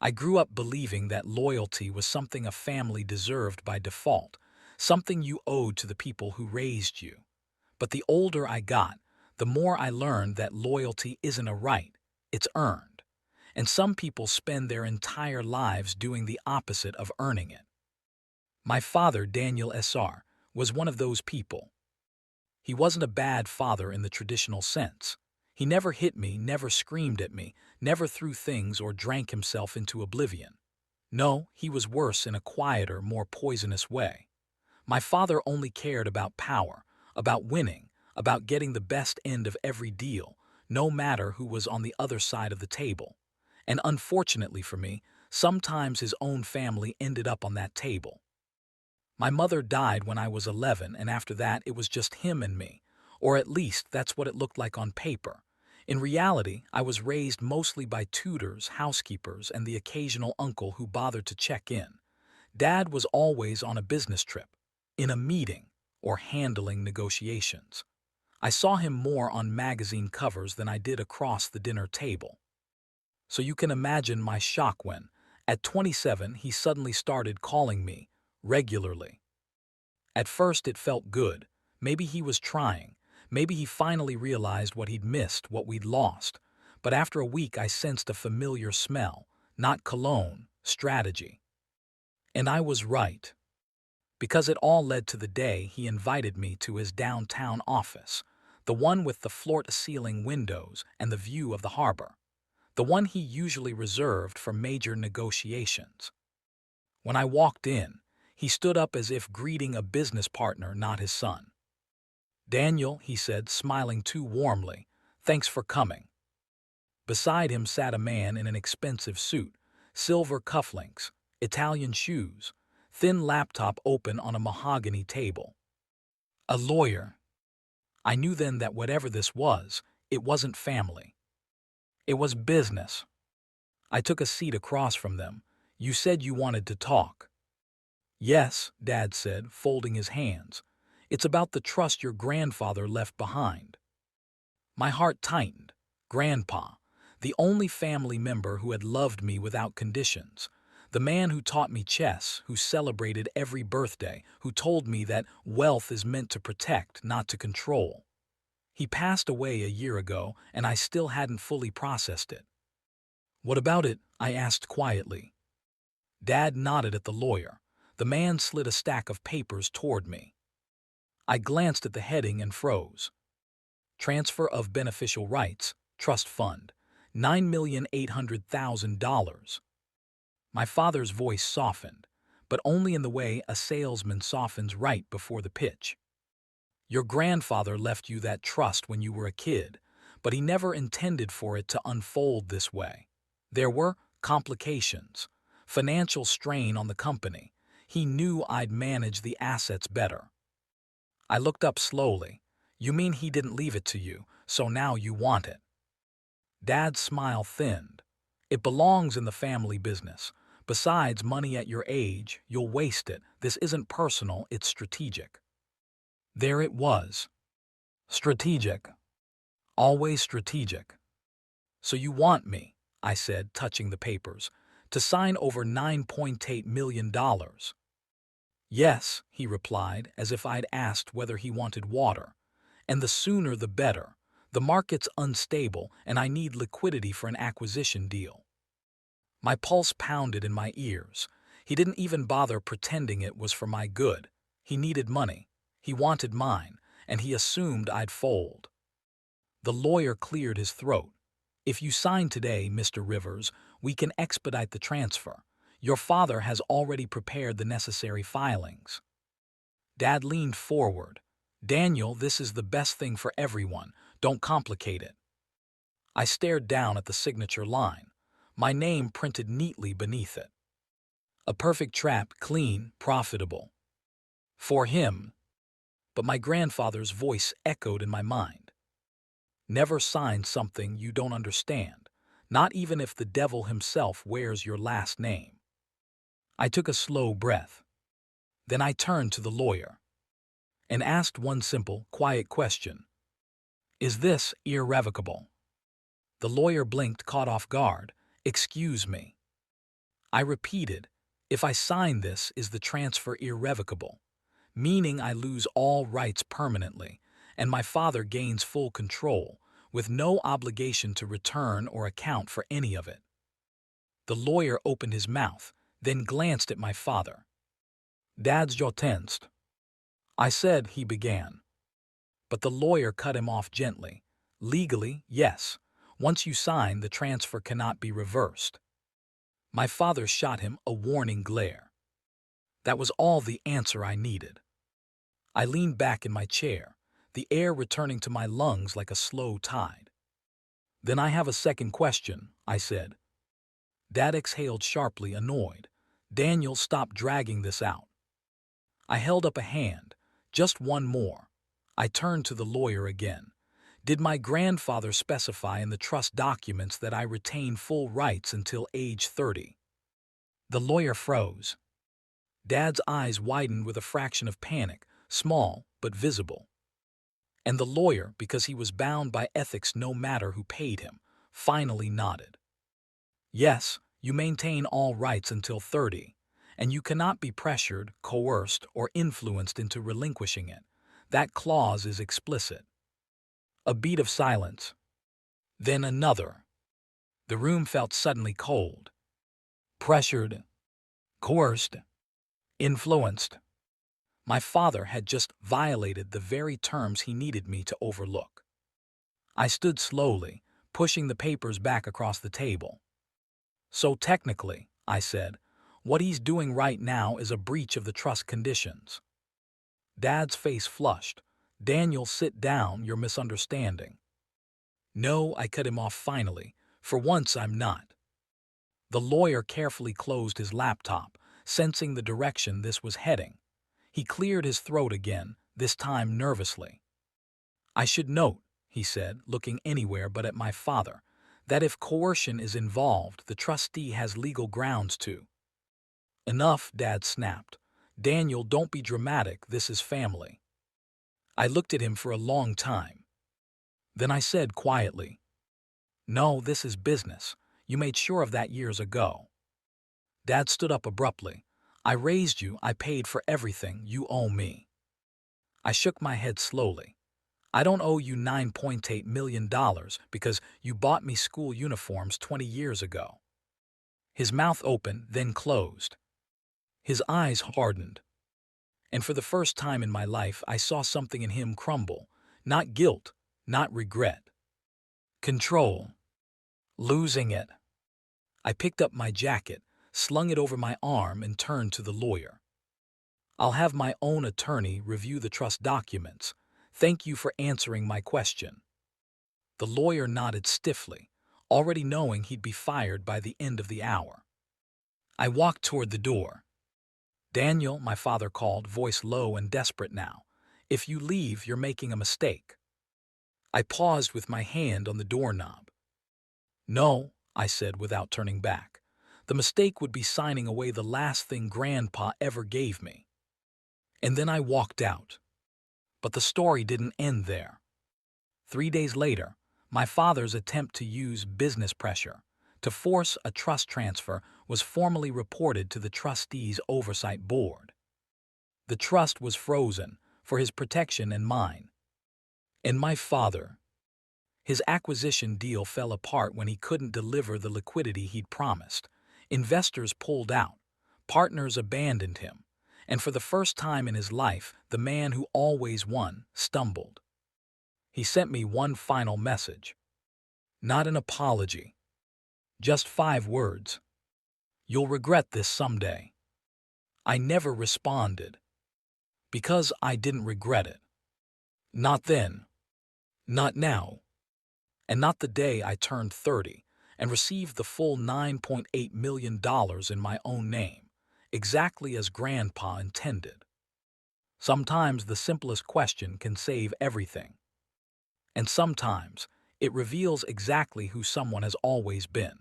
I grew up believing that loyalty was something a family deserved by default, something you owed to the people who raised you. But the older I got, the more I learned that loyalty isn't a right, it's earned. And some people spend their entire lives doing the opposite of earning it. My father, Daniel S.R., was one of those people. He wasn't a bad father in the traditional sense. He never hit me, never screamed at me, never threw things or drank himself into oblivion. No, he was worse in a quieter, more poisonous way. My father only cared about power, about winning, about getting the best end of every deal, no matter who was on the other side of the table. And unfortunately for me, sometimes his own family ended up on that table. My mother died when I was 11, and after that it was just him and me, or at least that's what it looked like on paper. In reality, I was raised mostly by tutors, housekeepers, and the occasional uncle who bothered to check in. Dad was always on a business trip, in a meeting, or handling negotiations. I saw him more on magazine covers than I did across the dinner table. So you can imagine my shock when, at 27, he suddenly started calling me, regularly. At first it felt good. Maybe he was trying. Maybe he finally realized what he'd missed, what we'd lost. But after a week I sensed a familiar smell, not cologne, strategy. And I was right. Because it all led to the day he invited me to his downtown office, the one with the floor-to-ceiling windows and the view of the harbor, the one he usually reserved for major negotiations. When I walked in, he stood up as if greeting a business partner, not his son. "Daniel," he said, smiling too warmly, "thanks for coming." Beside him sat a man in an expensive suit, silver cufflinks, Italian shoes, thin laptop open on a mahogany table. A lawyer. I knew then that whatever this was, it wasn't family. It was business. I took a seat across from them. "You said you wanted to talk." "Yes," Dad said, folding his hands. "It's about the trust your grandfather left behind." My heart tightened. Grandpa, the only family member who had loved me without conditions, the man who taught me chess, who celebrated every birthday, who told me that wealth is meant to protect, not to control. He passed away a year ago, and I still hadn't fully processed it. "What about it?" I asked quietly. Dad nodded at the lawyer. The man slid a stack of papers toward me. I glanced at the heading and froze. Transfer of beneficial rights, trust fund, $9,800,000. My father's voice softened, but only in the way a salesman softens right before the pitch. "Your grandfather left you that trust when you were a kid, but he never intended for it to unfold this way. There were complications, financial strain on the company. He knew I'd manage the assets better." I looked up slowly. "You mean he didn't leave it to you, so now you want it?" Dad's smile thinned. "It belongs in the family business. Besides, money at your age, you'll waste it. This isn't personal, it's strategic." There it was. Strategic. Always strategic. "So you want me," I said, touching the papers, "to sign over $9.8 million. "Yes," he replied, as if I'd asked whether he wanted water. "And the sooner the better. The market's unstable, and I need liquidity for an acquisition deal." My pulse pounded in my ears. He didn't even bother pretending it was for my good. He needed money. He wanted mine, and he assumed I'd fold. The lawyer cleared his throat. "If you sign today, Mr. Rivers, we can expedite the transfer. Your father has already prepared the necessary filings." Dad leaned forward. "Daniel, this is the best thing for everyone. Don't complicate it." I stared down at the signature line, my name printed neatly beneath it. A perfect trap, clean, profitable. For him. But my grandfather's voice echoed in my mind. "Never sign something you don't understand, not even if the devil himself wears your last name." I took a slow breath. Then I turned to the lawyer and asked one simple, quiet question. "Is this irrevocable?" The lawyer blinked, caught off guard. "Excuse me." I repeated, if I sign this, is the transfer irrevocable, meaning I lose all rights permanently, and my father gains full control, with no obligation to return or account for any of it. The lawyer opened his mouth, then glanced at my father. Dad's jaw tensed. I said, he began. But the lawyer cut him off gently. Legally, yes. Once you sign, the transfer cannot be reversed. My father shot him a warning glare. That was all the answer I needed. I leaned back in my chair, the air returning to my lungs like a slow tide. Then I have a second question, I said. Dad exhaled sharply, annoyed. Daniel, stop dragging this out. I held up a hand. Just one more. I turned to the lawyer again. Did my grandfather specify in the trust documents that I retain full rights until age 30? The lawyer froze. Dad's eyes widened with a fraction of panic, small but visible. And the lawyer, because he was bound by ethics no matter who paid him, finally nodded. Yes, you maintain all rights until 30, and you cannot be pressured, coerced, or influenced into relinquishing it. That clause is explicit. A beat of silence. Then another. The room felt suddenly cold. Pressured, coerced, influenced. My father had just violated the very terms he needed me to overlook. I stood slowly, pushing the papers back across the table. So technically, I said, what he's doing right now is a breach of the trust conditions. Dad's face flushed. Daniel, sit down, you're misunderstanding. No, I cut him off finally. For once, I'm not. The lawyer carefully closed his laptop, sensing the direction this was heading. He cleared his throat again, this time nervously. I should note, he said, looking anywhere but at my father, that if coercion is involved, the trustee has legal grounds to. Enough, Dad snapped. Daniel, don't be dramatic, this is family. I looked at him for a long time. Then I said quietly, no, this is business. You made sure of that years ago. Dad stood up abruptly. I raised you, I paid for everything, you owe me. I shook my head slowly. I don't owe you $9.8 million because you bought me school uniforms 20 years ago. His mouth opened, then closed. His eyes hardened. And for the first time in my life, I saw something in him crumble. Not guilt, not regret. Control. Losing it. I picked up my jacket, slung it over my arm, and turned to the lawyer. I'll have my own attorney review the trust documents. Thank you for answering my question. The lawyer nodded stiffly, already knowing he'd be fired by the end of the hour. I walked toward the door. Daniel, my father called, voice low and desperate now. If you leave, you're making a mistake. I paused with my hand on the doorknob. No, I said without turning back. The mistake would be signing away the last thing Grandpa ever gave me. And then I walked out. But the story didn't end there. 3 days later, my father's attempt to use business pressure to force a trust transfer was formally reported to the trustees' oversight board. The trust was frozen for his protection and mine. And my father, his acquisition deal fell apart when he couldn't deliver the liquidity he'd promised. Investors pulled out, partners abandoned him, and for the first time in his life, the man who always won stumbled. He sent me one final message. Not an apology. Just 5 words. You'll regret this someday. I never responded. Because I didn't regret it. Not then. Not now. And not the day I turned 30 and received the full $9.8 million in my own name, exactly as Grandpa intended. Sometimes the simplest question can save everything. And sometimes it reveals exactly who someone has always been.